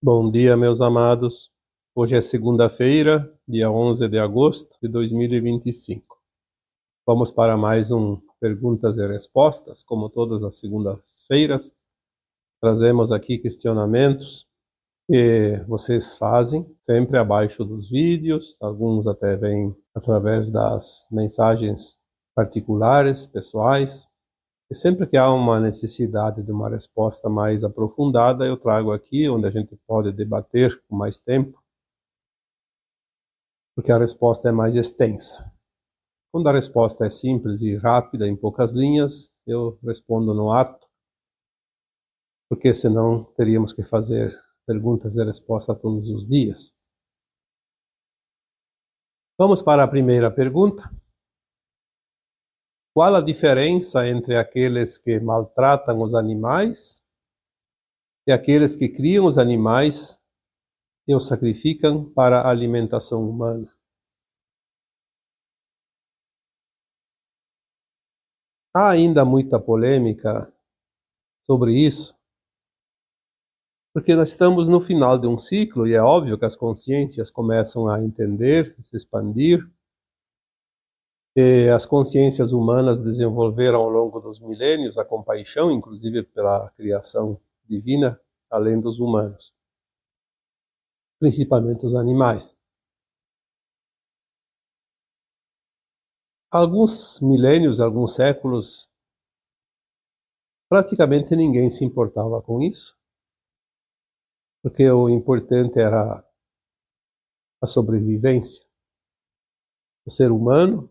Bom dia, meus amados. Hoje é segunda-feira, dia 11 de agosto de 2025. Vamos para mais um Perguntas e Respostas. Como todas as segundas-feiras, trazemos aqui questionamentos que vocês fazem, sempre abaixo dos vídeos. Alguns até vêm através das mensagens particulares, pessoais. E sempre que há uma necessidade de uma resposta mais aprofundada, eu trago aqui, onde a gente pode debater com mais tempo, porque a resposta é mais extensa. Quando a resposta é simples e rápida, em poucas linhas, eu respondo no ato, porque senão teríamos que fazer perguntas e respostas todos os dias. Vamos para a primeira pergunta. Qual a diferença entre aqueles que maltratam os animais e aqueles que criam os animais e os sacrificam para a alimentação humana? Há ainda muita polêmica sobre isso, porque nós estamos no final de um ciclo e é óbvio que as consciências começam a entender, se expandir, e as consciências humanas desenvolveram ao longo dos milênios a compaixão, inclusive pela criação divina, além dos humanos, principalmente os animais. Alguns milênios, alguns séculos, praticamente ninguém se importava com isso, porque o importante era a sobrevivência. O ser humano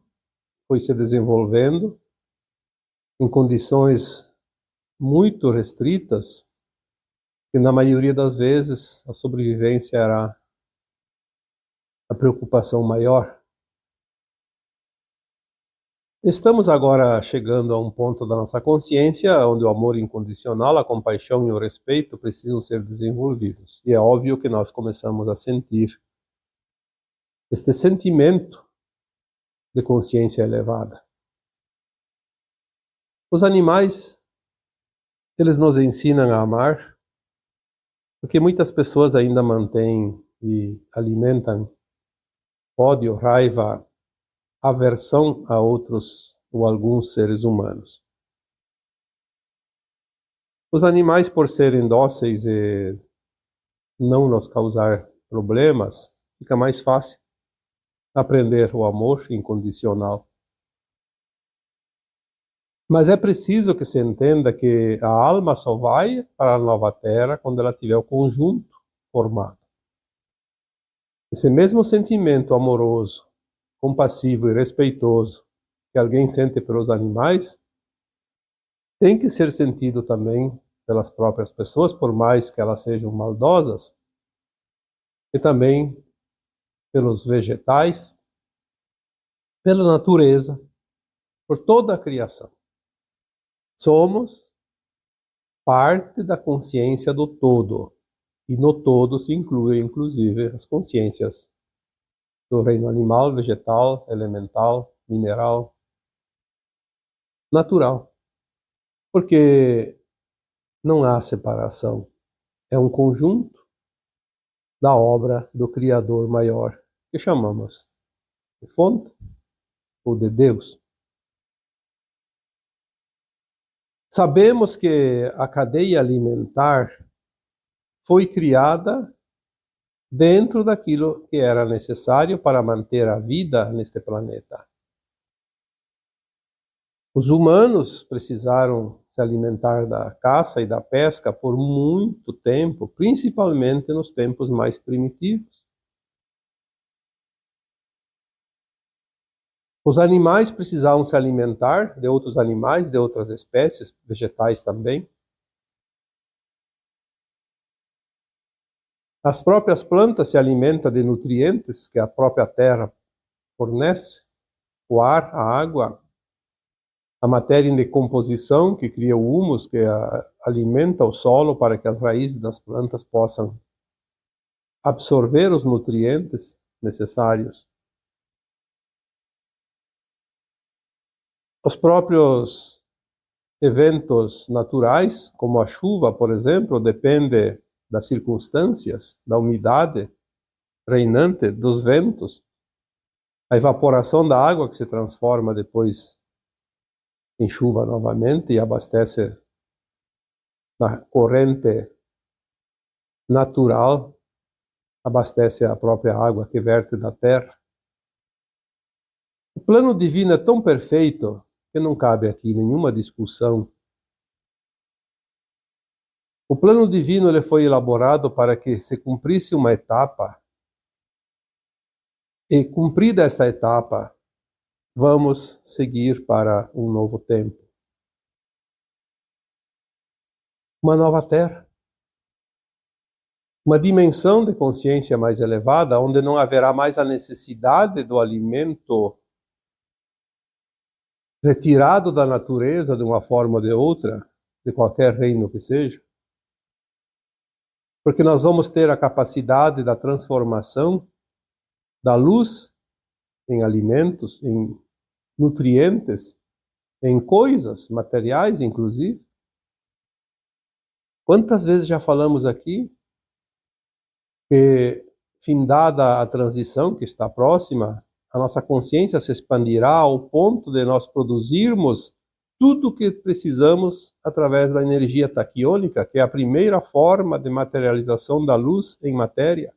foi se desenvolvendo em condições muito restritas, e na maioria das vezes a sobrevivência era a preocupação maior. Estamos agora chegando a um ponto da nossa consciência onde o amor incondicional, a compaixão e o respeito precisam ser desenvolvidos. E é óbvio que nós começamos a sentir este sentimento de consciência elevada. Os animais, eles nos ensinam a amar, porque muitas pessoas ainda mantêm e alimentam ódio, raiva, aversão a outros ou alguns seres humanos. Os animais, por serem dóceis e não nos causar problemas, fica mais fácil aprender o amor incondicional. Mas é preciso que se entenda que a alma só vai para a nova terra quando ela tiver o conjunto formado. Esse mesmo sentimento amoroso, compassivo e respeitoso que alguém sente pelos animais tem que ser sentido também pelas próprias pessoas, por mais que elas sejam maldosas, e também pelos vegetais, pela natureza, por toda a criação. Somos parte da consciência do todo, e no todo se inclui, inclusive, as consciências do reino animal, vegetal, elemental, mineral, natural. Porque não há separação. É um conjunto da obra do Criador maior, que chamamos de fonte ou de Deus. Sabemos que a cadeia alimentar foi criada dentro daquilo que era necessário para manter a vida neste planeta. Os humanos precisaram se alimentar da caça e da pesca por muito tempo, principalmente nos tempos mais primitivos. Os animais precisavam se alimentar de outros animais, de outras espécies, vegetais também. As próprias plantas se alimentam de nutrientes que a própria terra fornece, o ar, a água, a matéria em decomposição que cria o humus, que alimenta o solo para que as raízes das plantas possam absorver os nutrientes necessários. Os próprios eventos naturais, como a chuva, por exemplo, depende das circunstâncias, da umidade reinante, dos ventos, a evaporação da água que se transforma depois em chuva novamente e abastece na corrente natural, abastece a própria água que verte da terra. O plano divino é tão perfeito que não cabe aqui nenhuma discussão. O plano divino ele foi elaborado para que se cumprisse uma etapa, e cumprida esta etapa, vamos seguir para um novo tempo. Uma nova terra. Uma dimensão de consciência mais elevada, onde não haverá mais a necessidade do alimento retirado da natureza de uma forma ou de outra, de qualquer reino que seja. Porque nós vamos ter a capacidade da transformação da luz em alimentos, em nutrientes, em coisas materiais, inclusive. Quantas vezes já falamos aqui que, findada a transição que está próxima, a nossa consciência se expandirá ao ponto de nós produzirmos tudo o que precisamos através da energia taquiônica, que é a primeira forma de materialização da luz em matéria.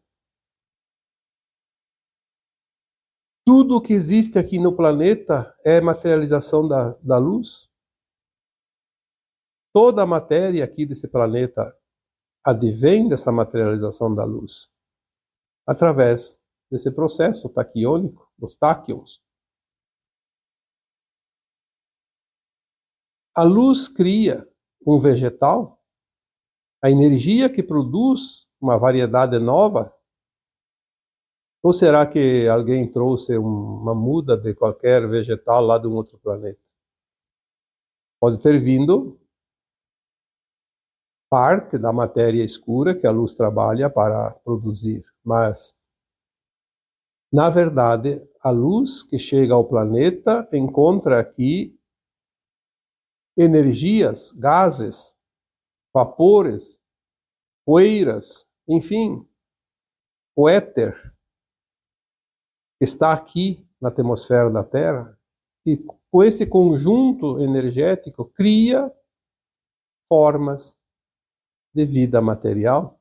Tudo o que existe aqui no planeta é materialização da luz. Toda a matéria aqui desse planeta advém dessa materialização da luz, através desse processo taquiônico, dos táquions. A luz cria um vegetal, a energia que produz uma variedade nova. Ou será que alguém trouxe uma muda de qualquer vegetal lá de um outro planeta? Pode ter vindo parte da matéria escura que a luz trabalha para produzir, mas, na verdade, a luz que chega ao planeta encontra aqui energias, gases, vapores, poeiras, enfim, o éter está aqui na atmosfera da Terra e com esse conjunto energético cria formas de vida material.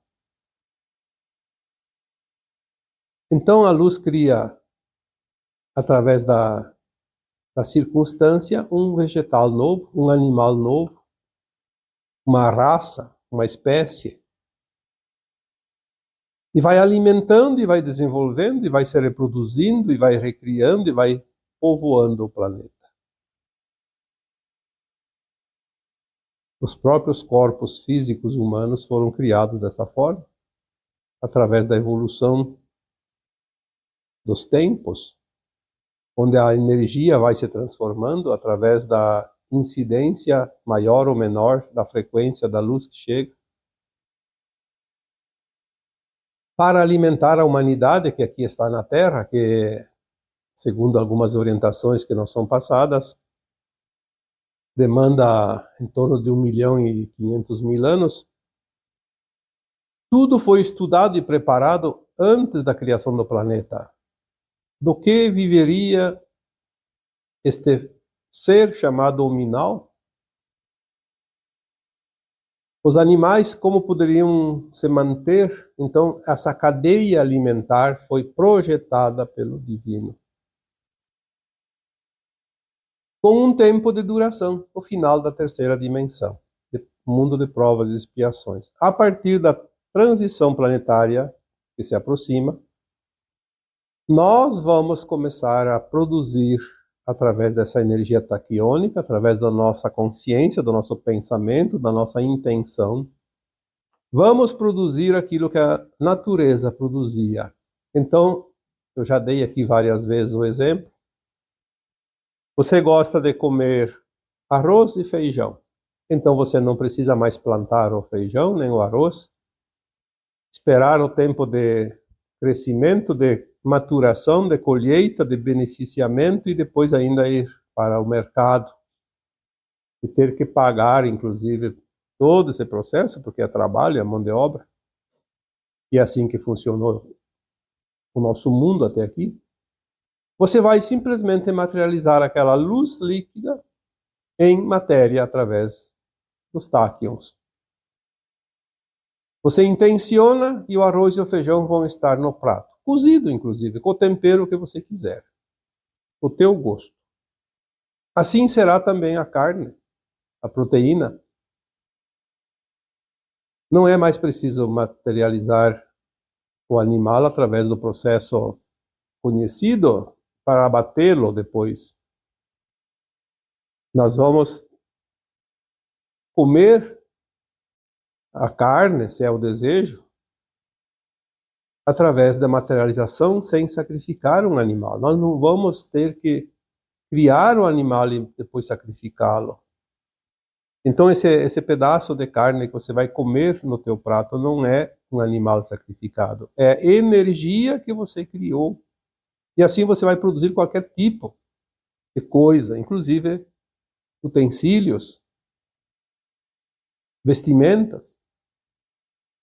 Então a luz cria, através da circunstância, um vegetal novo, um animal novo, uma raça, uma espécie. E vai alimentando, e vai desenvolvendo, e vai se reproduzindo, e vai recriando, e vai povoando o planeta. Os próprios corpos físicos humanos foram criados dessa forma, através da evolução dos tempos, onde a energia vai se transformando através da incidência maior ou menor da frequência da luz que chega, para alimentar a humanidade que aqui está na Terra, que, segundo algumas orientações que nos são passadas, demanda em torno de 1.500.000 anos. Tudo foi estudado e preparado antes da criação do planeta. Do que viveria este ser chamado hominal? Os animais, como poderiam se manter? Então, essa cadeia alimentar foi projetada pelo Divino, com um tempo de duração, o final da terceira dimensão, mundo de provas e expiações. A partir da transição planetária que se aproxima, nós vamos começar a produzir, através dessa energia taquiônica, através da nossa consciência, do nosso pensamento, da nossa intenção, vamos produzir aquilo que a natureza produzia. Então, eu já dei aqui várias vezes o exemplo. Você gosta de comer arroz e feijão. Então você não precisa mais plantar o feijão nem o arroz, esperar o tempo de crescimento, de maturação, de colheita, de beneficiamento e depois ainda ir para o mercado e ter que pagar, inclusive, todo esse processo, porque é trabalho, é mão de obra. e é assim que funcionou o nosso mundo até aqui, você vai simplesmente materializar aquela luz líquida em matéria através dos táquions. Você intenciona e o arroz e o feijão vão estar no prato, cozido inclusive, com o tempero que você quiser, o teu gosto. Assim será também a carne, a proteína. Não é mais preciso materializar o animal através do processo conhecido para abatê-lo depois. Nós vamos comer a carne, se é o desejo, através da materialização sem sacrificar um animal. Nós não vamos ter que criar um animal e depois sacrificá-lo. Então esse pedaço de carne que você vai comer no teu prato não é um animal sacrificado, é energia que você criou. E assim você vai produzir qualquer tipo de coisa, inclusive utensílios, vestimentas.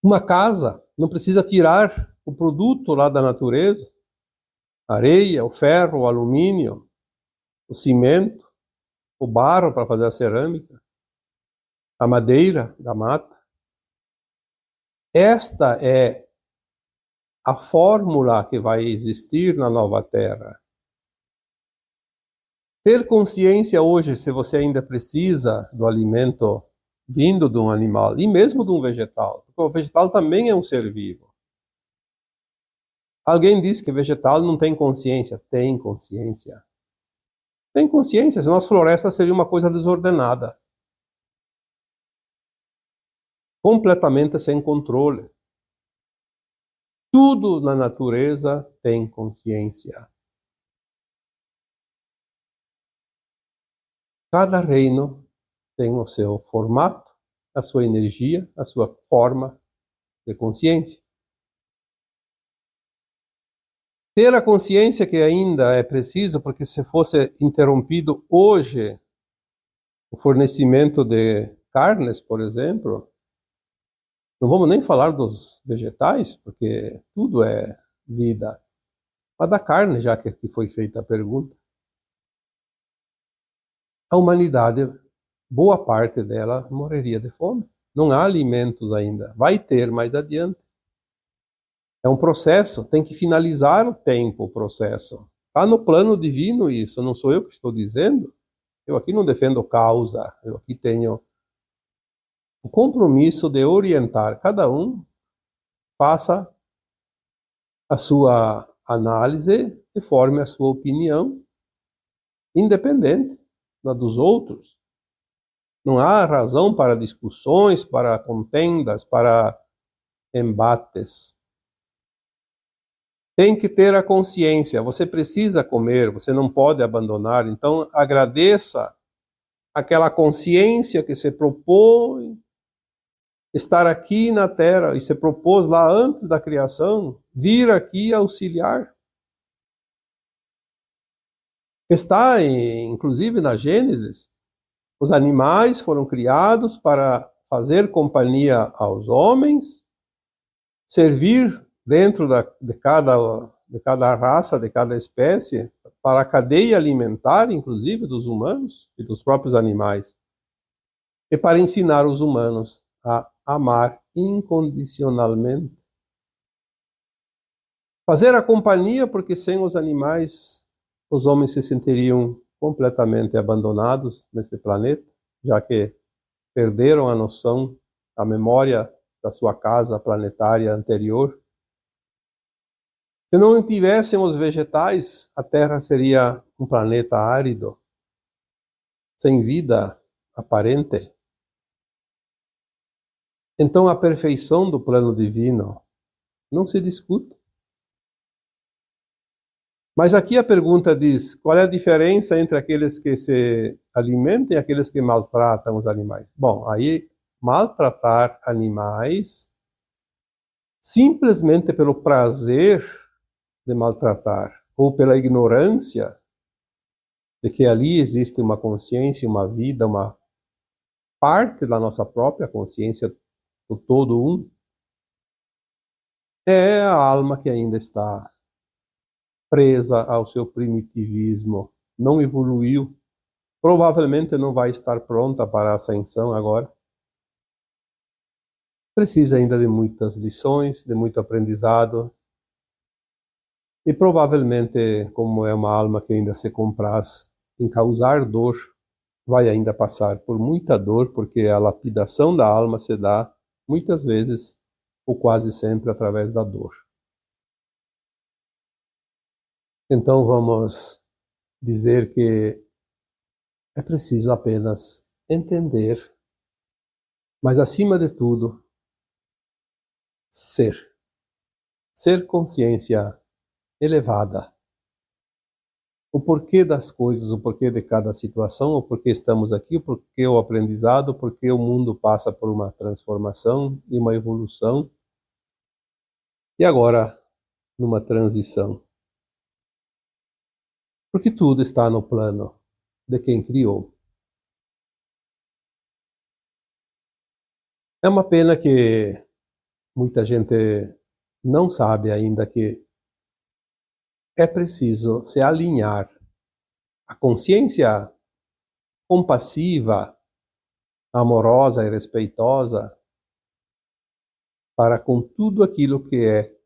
Uma casa não precisa tirar o produto lá da natureza, a areia, o ferro, o alumínio, o cimento, o barro para fazer a cerâmica, a madeira da mata. Esta é a fórmula que vai existir na nova terra. Ter consciência hoje, se você ainda precisa do alimento vindo de um animal, e mesmo de um vegetal, porque o vegetal também é um ser vivo. Alguém diz que vegetal não tem consciência. Tem consciência. Tem consciência, senão as florestas seriam uma coisa desordenada. Completamente sem controle. Tudo na natureza tem consciência. Cada reino tem o seu formato, a sua energia, a sua forma de consciência. Ter a consciência que ainda é preciso, porque se fosse interrompido hoje o fornecimento de carnes, por exemplo, não vamos nem falar dos vegetais, porque tudo é vida. Mas da carne, já que foi feita a pergunta, a humanidade, boa parte dela, morreria de fome. Não há alimentos ainda. Vai ter mais adiante. É um processo, tem que finalizar o tempo, o processo. Está no plano divino isso, não sou eu que estou dizendo. Eu aqui não defendo causa, eu aqui tenho o compromisso de orientar cada um, faça a sua análise e forme a sua opinião, independente da dos outros. Não há razão para discussões, para contendas, para embates. Tem que ter a consciência, você precisa comer, você não pode abandonar, então agradeça aquela consciência que se propõe estar aqui na Terra e se propôs lá antes da criação, vir aqui auxiliar. Está, inclusive, na Gênesis, os animais foram criados para fazer companhia aos homens, servir dentro de cada raça, de cada espécie, para a cadeia alimentar, inclusive, dos humanos e dos próprios animais, e para ensinar os humanos a amar incondicionalmente. Fazer a companhia, porque sem os animais, os homens se sentiriam completamente abandonados neste planeta, já que perderam a noção, a memória da sua casa planetária anterior. Se não tivessem os vegetais, a Terra seria um planeta árido, sem vida aparente. Então a perfeição do plano divino não se discute. Mas aqui a pergunta diz, qual é a diferença entre aqueles que se alimentam e aqueles que maltratam os animais? Bom, aí maltratar animais simplesmente pelo prazer de maltratar, ou pela ignorância de que ali existe uma consciência, uma vida, uma parte da nossa própria consciência, do todo um, é a alma que ainda está presa ao seu primitivismo, não evoluiu, provavelmente não vai estar pronta para a ascensão agora. Precisa ainda de muitas lições, de muito aprendizado. E provavelmente, como é uma alma que ainda se compraz em causar dor, vai ainda passar por muita dor, porque a lapidação da alma se dá muitas vezes, ou quase sempre, através da dor. Então vamos dizer que é preciso apenas entender, mas acima de tudo, ser consciência elevada. O porquê das coisas, o porquê de cada situação, o porquê estamos aqui, o porquê o aprendizado, o porquê o mundo passa por uma transformação e uma evolução, e agora numa transição. Porque tudo está no plano de quem criou. É uma pena que muita gente não sabe ainda que é preciso se alinhar a consciência compassiva, amorosa e respeitosa para com tudo aquilo que é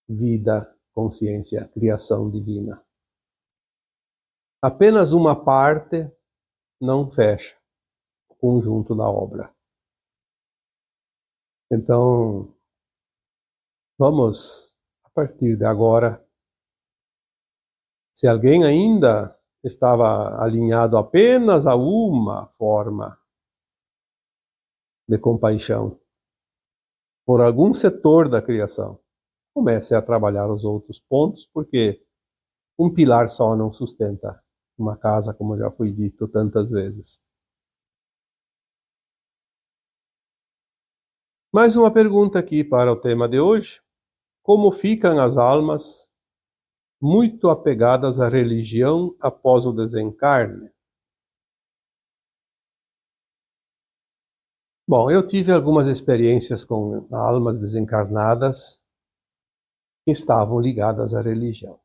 vida, consciência, criação divina. Apenas uma parte não fecha o conjunto da obra. Então, vamos, a partir de agora, se alguém ainda estava alinhado apenas a uma forma de compaixão por algum setor da criação, comece a trabalhar os outros pontos, porque um pilar só não sustenta uma casa, como já foi dito tantas vezes. Mais uma pergunta aqui para o tema de hoje. Como ficam as almas muito apegadas à religião após o desencarne? Bom, eu tive algumas experiências com almas desencarnadas que estavam ligadas à religião.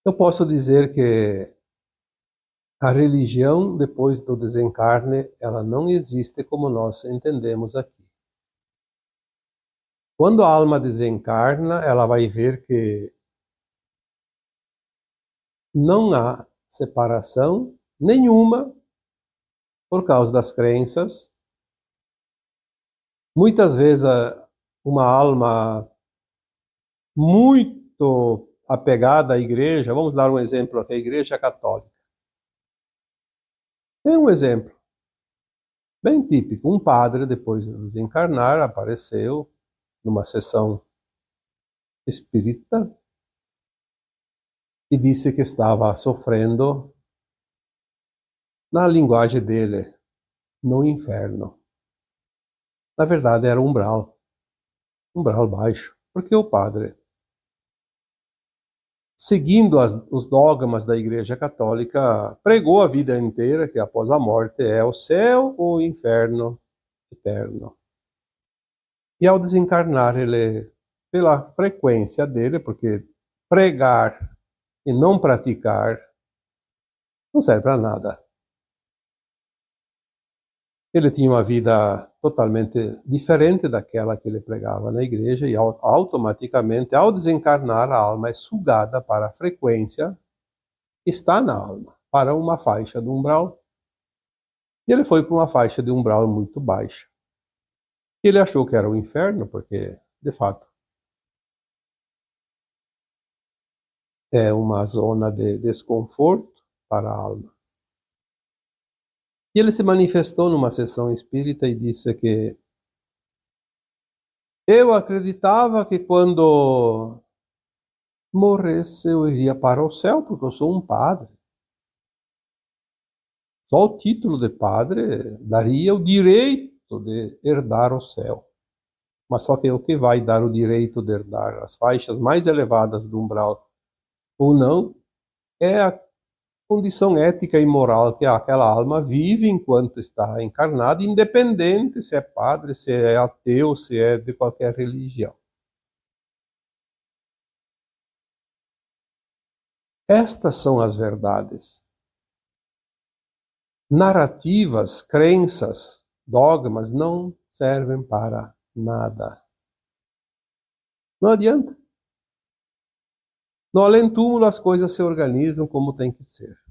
Eu posso dizer que a religião, depois do desencarne, ela não existe como nós entendemos aqui. Quando a alma desencarna, ela vai ver que não há separação nenhuma por causa das crenças. Muitas vezes uma alma muito apegada à igreja, vamos dar um exemplo aqui, a Igreja Católica. Tem um exemplo bem típico. Um padre, depois de desencarnar, apareceu numa sessão espírita e disse que estava sofrendo, na linguagem dele, no inferno. Na verdade era umbral baixo, porque o padre, seguindo os dogmas da Igreja Católica, pregou a vida inteira que após a morte é o céu ou o inferno eterno. E ao desencarnar, ele, pela frequência dele, porque pregar e não praticar não serve para nada. Ele tinha uma vida totalmente diferente daquela que ele pregava na igreja e automaticamente, ao desencarnar, a alma é sugada para a frequência que está na alma, para uma faixa do umbral. E ele foi para uma faixa de umbral muito baixa. Ele achou que era o inferno, porque, de fato, é uma zona de desconforto para a alma. E ele se manifestou numa sessão espírita e disse que eu acreditava que quando morresse eu iria para o céu, porque eu sou um padre. Só o título de padre daria o direito de herdar o céu. Mas só que o que vai dar o direito de herdar as faixas mais elevadas do umbral ou não é a condição ética e moral que aquela alma vive enquanto está encarnada, independente se é padre, se é ateu, se é de qualquer religião. Estas são as verdades. Narrativas, crenças, dogmas não servem para nada. Não adianta. No além-túmulo as coisas se organizam como tem que ser.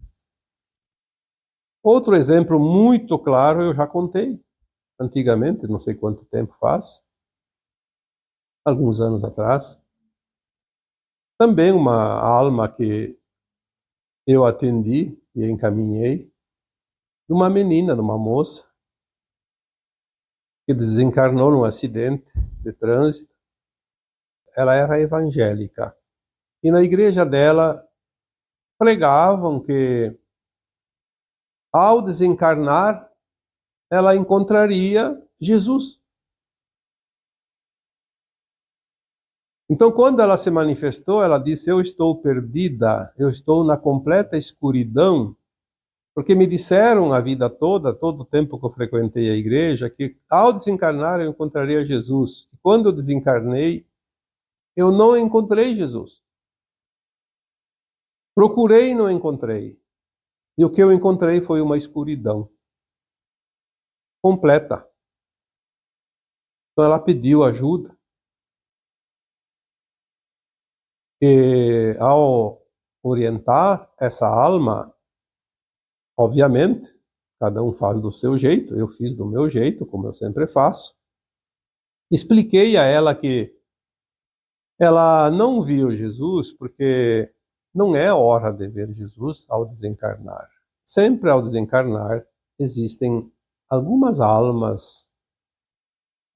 Outro exemplo muito claro eu já contei antigamente, não sei quanto tempo faz, alguns anos atrás. Também uma alma que eu atendi e encaminhei, de uma menina, de uma moça, que desencarnou num acidente de trânsito. Ela era evangélica. E na igreja dela pregavam que ao desencarnar ela encontraria Jesus. Então, quando ela se manifestou, ela disse: eu estou perdida, eu estou na completa escuridão, porque me disseram a vida toda, todo o tempo que eu frequentei a igreja, que ao desencarnar eu encontraria Jesus. E quando eu desencarnei, eu não encontrei Jesus. Procurei e não encontrei. E o que eu encontrei foi uma escuridão completa. Então ela pediu ajuda. E ao orientar essa alma, obviamente, cada um faz do seu jeito, eu fiz do meu jeito, como eu sempre faço. Expliquei a ela que ela não viu Jesus porque não é hora de ver Jesus ao desencarnar. Sempre ao desencarnar existem algumas almas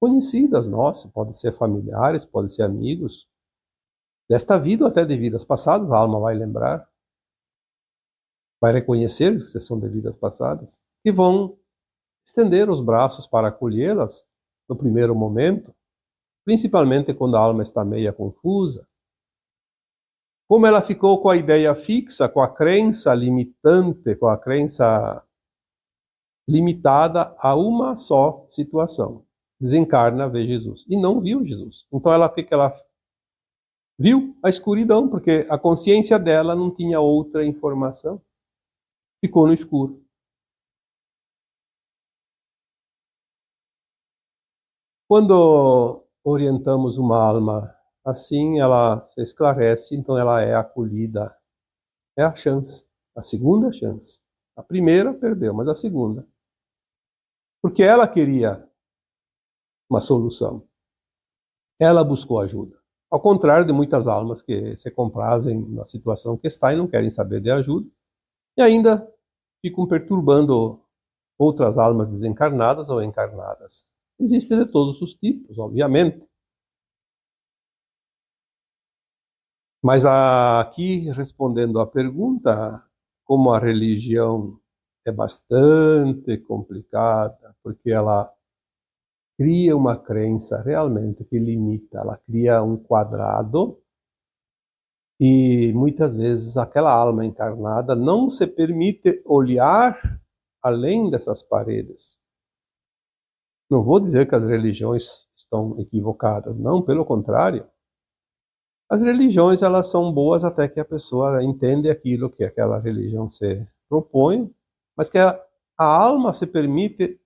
conhecidas nossas, podem ser familiares, podem ser amigos, desta vida ou até de vidas passadas, a alma vai lembrar, vai reconhecer que são de vidas passadas, que vão estender os braços para acolhê-las no primeiro momento, principalmente quando a alma está meia confusa. Como ela ficou com a ideia fixa, com a crença limitante, com a crença limitada a uma só situação. Desencarna, vê Jesus. E não viu Jesus. Então ela, o que ela viu? A escuridão, porque a consciência dela não tinha outra informação. Ficou no escuro. Quando orientamos uma alma assim, ela se esclarece, então ela é acolhida. É a chance, a segunda chance. A primeira perdeu, mas a segunda. Porque ela queria uma solução. Ela buscou ajuda. Ao contrário de muitas almas que se comprazem na situação que está e não querem saber de ajuda, e ainda ficam perturbando outras almas desencarnadas ou encarnadas. Existem de todos os tipos, obviamente. Mas aqui, respondendo à pergunta, como a religião é bastante complicada, porque ela cria uma crença realmente que limita, ela cria um quadrado e muitas vezes aquela alma encarnada não se permite olhar além dessas paredes. Não vou dizer que as religiões estão equivocadas, não, pelo contrário. As religiões, elas são boas até que a pessoa entende aquilo que aquela religião se propõe, mas que a alma se permite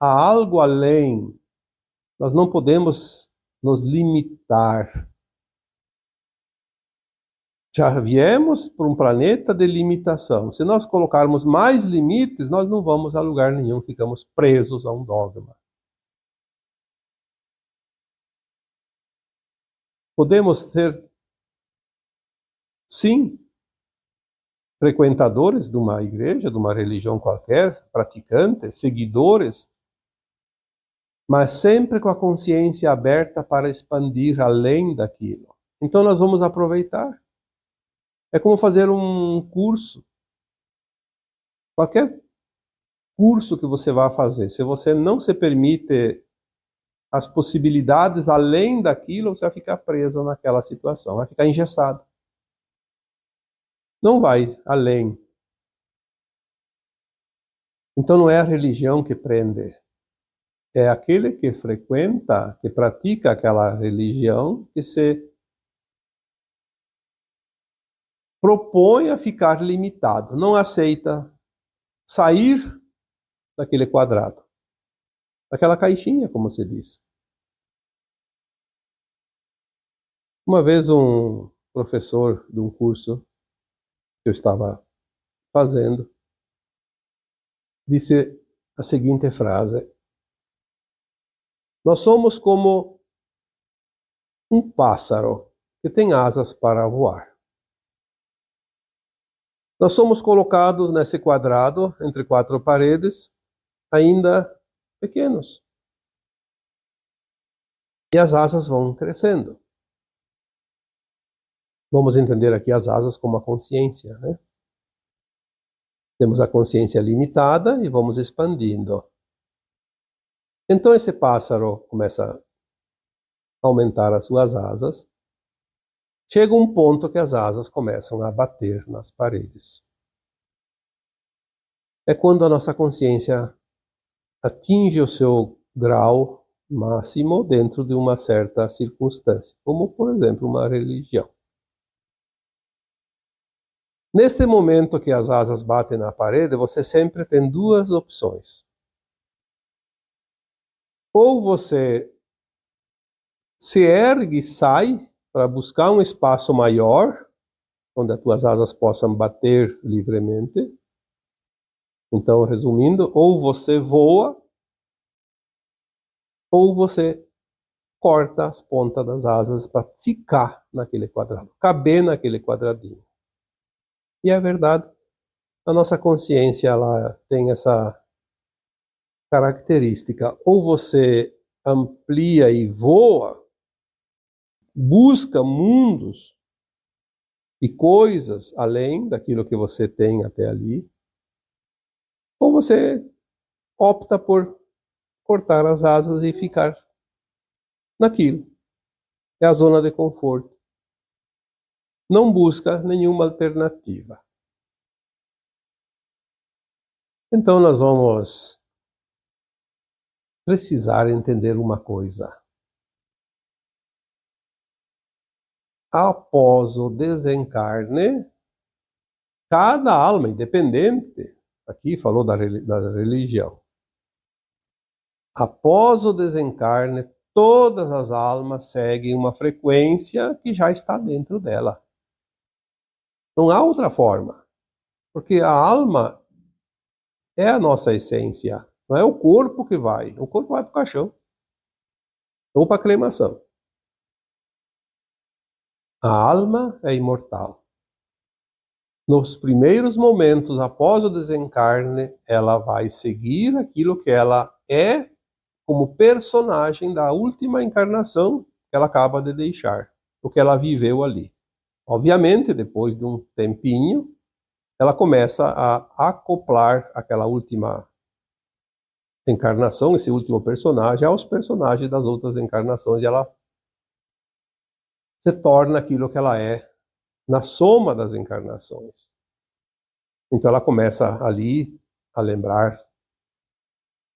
a algo além. Nós não podemos nos limitar. Já viemos para um planeta de limitação. Se nós colocarmos mais limites, nós não vamos a lugar nenhum, ficamos presos a um dogma. Podemos ser, sim, frequentadores de uma igreja, de uma religião qualquer, praticantes, seguidores, mas sempre com a consciência aberta para expandir além daquilo. Então nós vamos aproveitar. É como fazer um curso. Qualquer curso que você vá fazer, se você não se permite as possibilidades além daquilo, você vai ficar preso naquela situação, vai ficar engessado. Não vai além. Então não é a religião que prende, é aquele que frequenta, que pratica aquela religião, que se propõe a ficar limitado, não aceita sair daquele quadrado, daquela caixinha, como se diz. Uma vez um professor de um curso que eu estava fazendo disse a seguinte frase: nós somos como um pássaro que tem asas para voar. Nós somos colocados nesse quadrado, entre quatro paredes, ainda pequenos. E as asas vão crescendo. Vamos entender aqui as asas como a consciência, né? Temos a consciência limitada e vamos expandindo. Então esse pássaro começa a aumentar as suas asas. Chega um ponto que as asas começam a bater nas paredes. É quando a nossa consciência atinge o seu grau máximo dentro de uma certa circunstância, como, por exemplo, uma religião. Neste momento que as asas batem na parede, você sempre tem duas opções. Ou você se ergue e sai para buscar um espaço maior, onde as tuas asas possam bater livremente. Então, resumindo, ou você voa, ou você corta as pontas das asas para ficar naquele quadrado, caber naquele quadradinho. E é verdade, a nossa consciência ela tem essa característica. Ou você amplia e voa, busca mundos e coisas além daquilo que você tem até ali, ou você opta por cortar as asas e ficar naquilo. É a zona de conforto. Não busca nenhuma alternativa. Então nós vamos precisar entender uma coisa. Após o desencarne, cada alma, independente, aqui falou da religião, após o desencarne, todas as almas seguem uma frequência que já está dentro dela. Não há outra forma, porque a alma é a nossa essência, não é o corpo que vai. O corpo vai para o caixão ou para a cremação. A alma é imortal. Nos primeiros momentos após o desencarne, ela vai seguir aquilo que ela é como personagem da última encarnação que ela acaba de deixar, o que ela viveu ali. Obviamente, depois de um tempinho, ela começa a acoplar aquela última encarnação, esse último personagem, aos personagens das outras encarnações, e ela se torna aquilo que ela é na soma das encarnações. Então ela começa ali a lembrar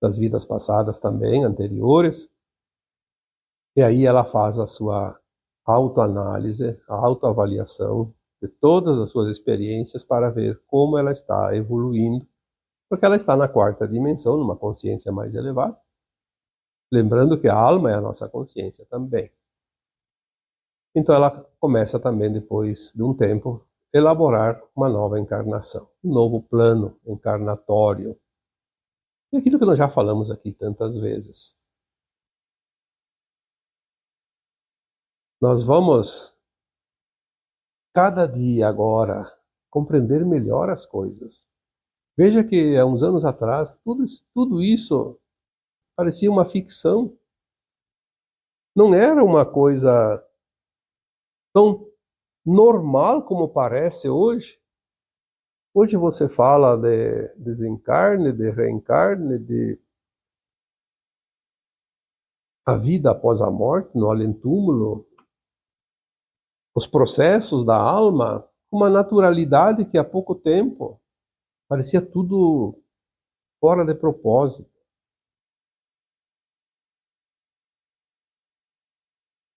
das vidas passadas também, anteriores, e aí ela faz a sua autoanálise, a autoavaliação de todas as suas experiências para ver como ela está evoluindo, porque ela está na quarta dimensão, numa consciência mais elevada. Lembrando que a alma é a nossa consciência também. Então ela começa também, depois de um tempo, elaborar uma nova encarnação, um novo plano encarnatório. E aquilo que nós já falamos aqui tantas vezes. Nós vamos, cada dia agora, compreender melhor as coisas. Veja que há uns anos atrás, tudo isso parecia uma ficção. Não era uma coisa tão normal como parece hoje. Hoje você fala de desencarne, de reencarne, de a vida após a morte, no além-túmulo, os processos da alma, uma naturalidade que há pouco tempo parecia tudo fora de propósito.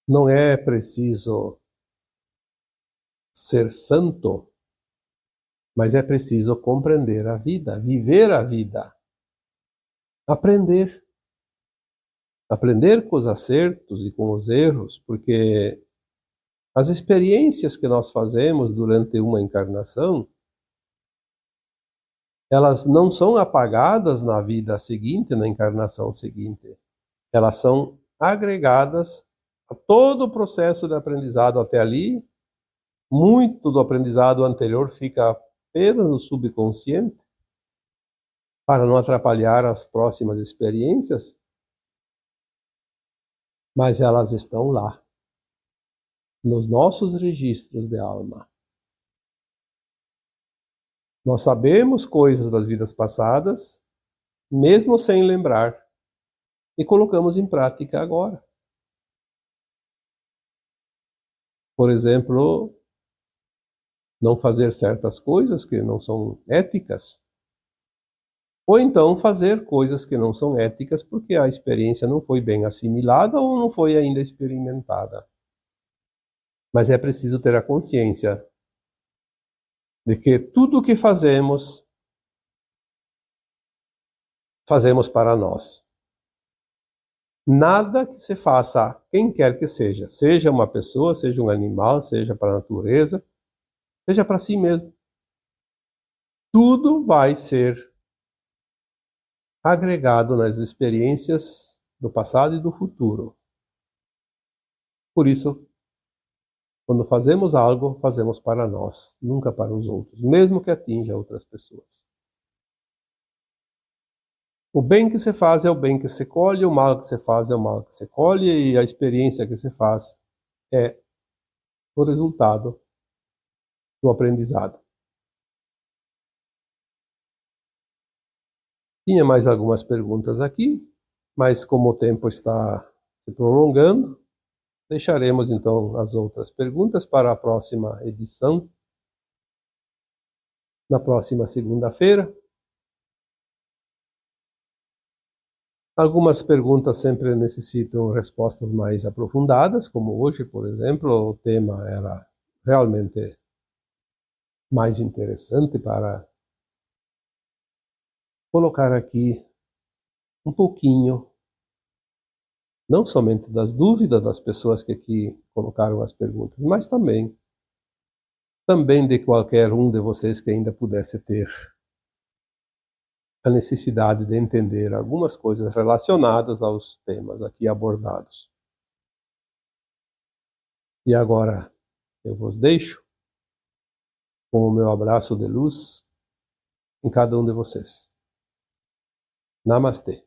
Não é preciso ser santo, mas é preciso compreender a vida, viver a vida, aprender. Aprender com os acertos e com os erros, porque as experiências que nós fazemos durante uma encarnação, elas não são apagadas na vida seguinte, na encarnação seguinte. Elas são agregadas a todo o processo de aprendizado até ali. Muito do aprendizado anterior fica apenas no subconsciente, para não atrapalhar as próximas experiências, mas elas estão lá, nos nossos registros de alma. Nós sabemos coisas das vidas passadas, mesmo sem lembrar, e colocamos em prática agora. Por exemplo, não fazer certas coisas que não são éticas, ou então fazer coisas que não são éticas porque a experiência não foi bem assimilada ou não foi ainda experimentada. Mas é preciso ter a consciência de que tudo o que fazemos, fazemos para nós. Nada que se faça a quem quer que seja, seja uma pessoa, seja um animal, seja para a natureza, seja para si mesmo. Tudo vai ser agregado nas experiências do passado e do futuro. Por isso, quando fazemos algo, fazemos para nós, nunca para os outros, mesmo que atinja outras pessoas. O bem que se faz é o bem que se colhe, o mal que se faz é o mal que se colhe, e a experiência que se faz é o resultado do aprendizado. Tinha mais algumas perguntas aqui, mas como o tempo está se prolongando, deixaremos então as outras perguntas para a próxima edição, na próxima segunda-feira. Algumas perguntas sempre necessitam respostas mais aprofundadas, como hoje, por exemplo, o tema era realmente mais interessante para colocar aqui um pouquinho, não somente das dúvidas das pessoas que aqui colocaram as perguntas, mas também de qualquer um de vocês que ainda pudesse ter a necessidade de entender algumas coisas relacionadas aos temas aqui abordados. E agora eu vos deixo com o meu abraço de luz em cada um de vocês. Namastê.